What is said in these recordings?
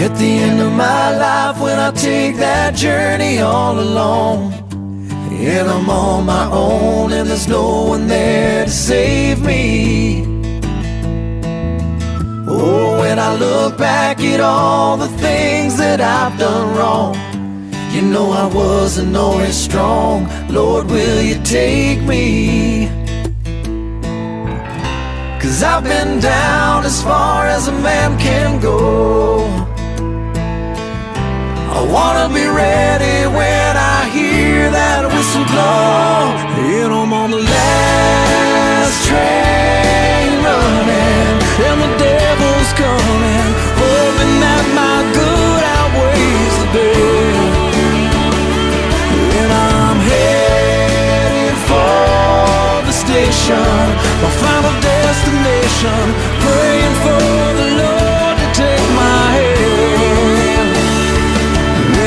At the end of my life, when I take that journey all alone, and I'm on my own and there's no one there to save me. Oh, when I look back at all the things that I've done wrong, you know I wasn't always strong. Lord, will you take me? 'Cause I've been down as far as a man can go. I wanna be ready when I hear that whistle blow. And I'm on the last train running, and the devil's coming, hoping that my good outweighs the bad. And I'm headed for the station, my final destination, praying for the Lord to take my hand.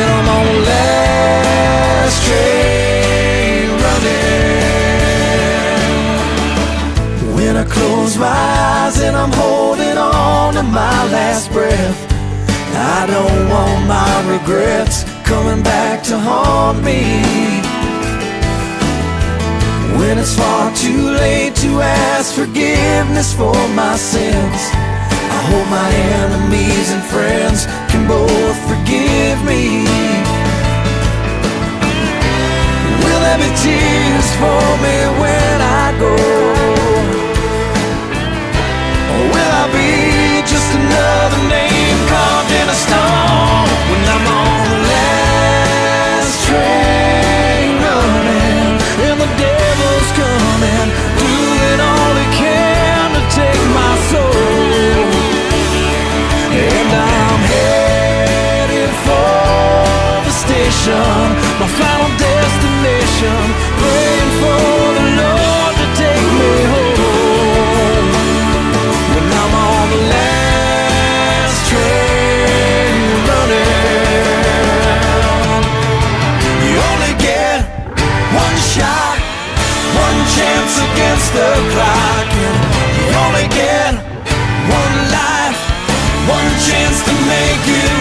And I'm on the last train running. When I close my eyes and I'm holding on to my last breath, I don't want my regrets coming back to haunt me. When it's far too late to ask forgiveness for my sins, I hope my enemies and friends can both forgive me. Will there be tears for me when I go? Or will I be just another name carved in a stone when I'm on the last train running, and the devil's coming, doing all he can to take my soul? And I'm headed for the station, my final destination, praying for the Lord to take me home. When I'm on the last train running, you only get one shot, one chance against the clock, and you only get one life, one chance to make it